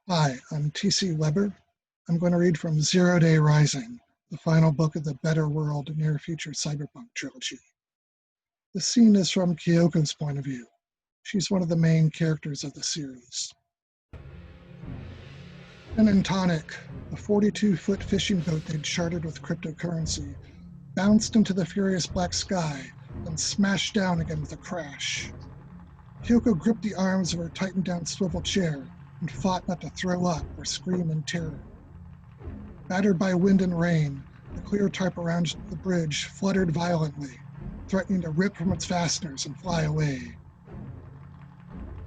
Hi, I'm T.C. Weber. I'm going to read from Zero Day Rising, the final book of the Better World Near Future Cyberpunk trilogy. The scene is from Kyoko's point of view. She's one of the main characters of the series. Gin and Tonic, a 42-foot fishing boat they'd chartered with cryptocurrency, bounced into the furious black sky, then smashed down again with a crash. Kyoko gripped the arms of her tightened-down swivel chair and fought not to throw up or scream in terror. Battered by wind and rain, the clear tarp around the bridge fluttered violently, threatening to rip from its fasteners and fly away.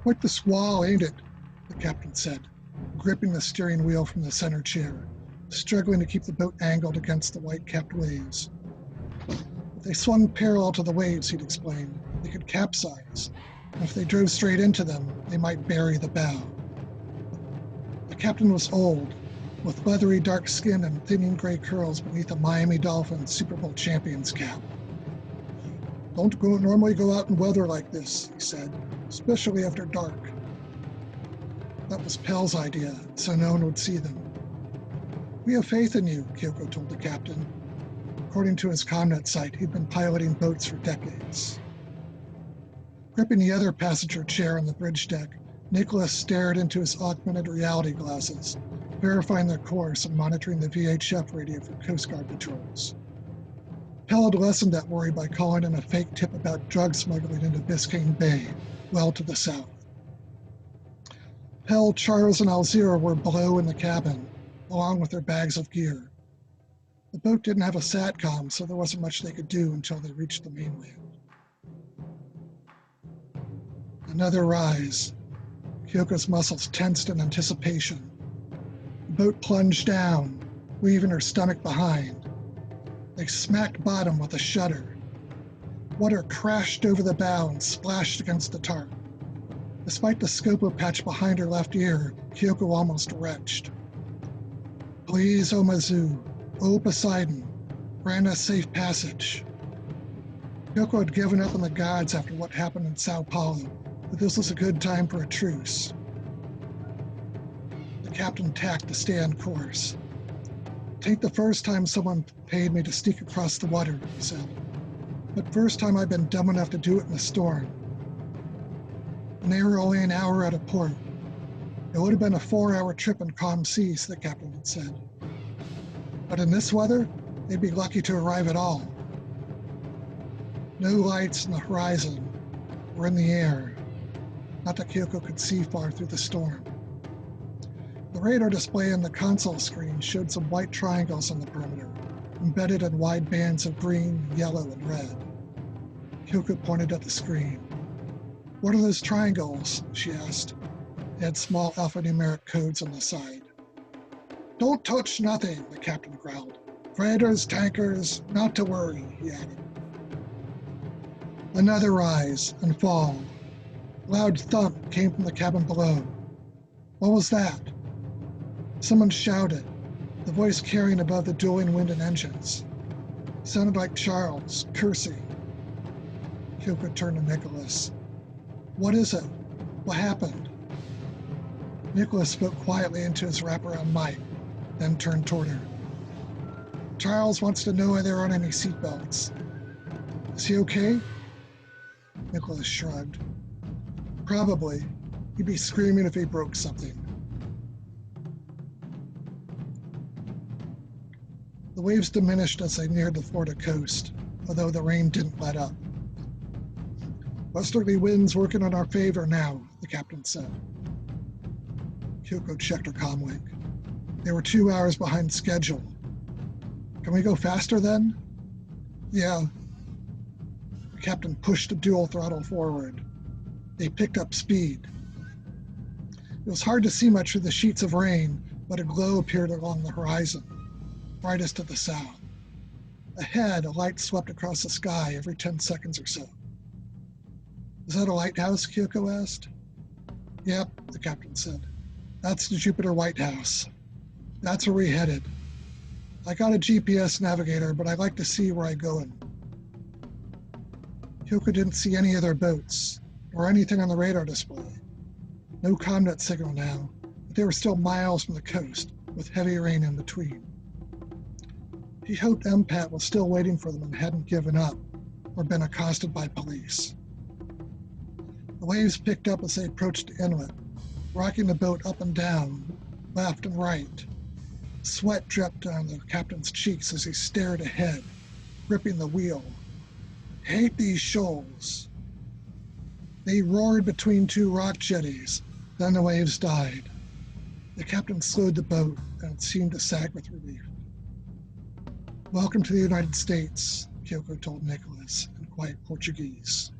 "Quite the squall, ain't it?" the captain said, gripping the steering wheel from the center chair, struggling to keep the boat angled against the white-capped waves. If they swung parallel to the waves, he'd explained, they could capsize, and if they drove straight into them, they might bury the bow. The captain was old, with leathery dark skin and thinning gray curls beneath a Miami Dolphins Super Bowl champions cap. "Don't normally go out in weather like this," he said, "especially after dark." That was Pell's idea, so no one would see them. "We have faith in you," Kyoko told the captain. According to his ComNet site, he'd been piloting boats for decades. Gripping the other passenger chair on the bridge deck, Nicholas stared into his augmented reality glasses, verifying their course and monitoring the VHF radio for Coast Guard patrols. Pell had lessened that worry by calling in a fake tip about drug smuggling into Biscayne Bay, well to the south. Pell, Charles, and Alzira were below in the cabin, along with their bags of gear. The boat didn't have a SATCOM, so there wasn't much they could do until they reached the mainland. Another rise. Kyoko's muscles tensed in anticipation. The boat plunged down, leaving her stomach behind. They smacked bottom with a shudder. Water crashed over the bow and splashed against the tarp. Despite the scopo patch behind her left ear, Kyoko almost retched. "Please, Omazu, O Poseidon, grant us safe passage." Kyoko had given up on the gods after what happened in Sao Paulo, but this was a good time for a truce. The captain tacked to stay on course. "'Tain't the first time someone paid me to sneak across the water," he said. "But first time I've been dumb enough to do it in a storm." And they were only an hour out of port. "It would have been a 4-hour trip in calm seas," the captain had said. "But in this weather, they'd be lucky to arrive at all." No lights in the horizon or in the air, not that Kyoko could see far through the storm. The radar display on the console screen showed some white triangles on the perimeter, embedded in wide bands of green, yellow, and red. Kyoko pointed at the screen. "What are those triangles?" she asked. They had small alphanumeric codes on the side. "Don't touch nothing," the captain growled. "Freighters, tankers, not to worry," he added. Another rise and fall. A loud thump came from the cabin below. What was that? Someone shouted, the voice carrying above the dueling wind and engines. It sounded like Charles, cursing. Kyoko turned to Nicholas. "What is it? What happened?" Nicholas spoke quietly into his wraparound mic, then turned toward her. "Charles wants to know if there aren't any seatbelts." "Is he okay?" Nicholas shrugged. "Probably. He'd be screaming if he broke something." The waves diminished as they neared the Florida coast, although the rain didn't let up. "Westerly winds working in our favor now," the captain said. Kyoko checked her comlink. They were 2 hours behind schedule. "Can we go faster then?" "Yeah." The captain pushed the dual throttle forward. They picked up speed. It was hard to see much through the sheets of rain, but a glow appeared along the horizon, brightest to the south. Ahead, a light swept across the sky every 10 seconds or so. "Is that a lighthouse?" Kyoko asked. "Yep," the captain said. "That's the Jupiter White House. That's where we headed. I got a GPS navigator, but I like to see where I'm going." Kyoko didn't see any other boats, or anything on the radar display. No ComNet signal now, but they were still miles from the coast, with heavy rain in between. He hoped MPAT was still waiting for them and hadn't given up or been accosted by police. The waves picked up as they approached the inlet, rocking the boat up and down, left and right. Sweat dripped on the captain's cheeks as he stared ahead, gripping the wheel. Hate these shoals. They roared between two rock jetties, then the waves died. The captain slowed the boat, and it seemed to sag with relief. Welcome to the United States, Kyoko told Nicholas in quiet Portuguese.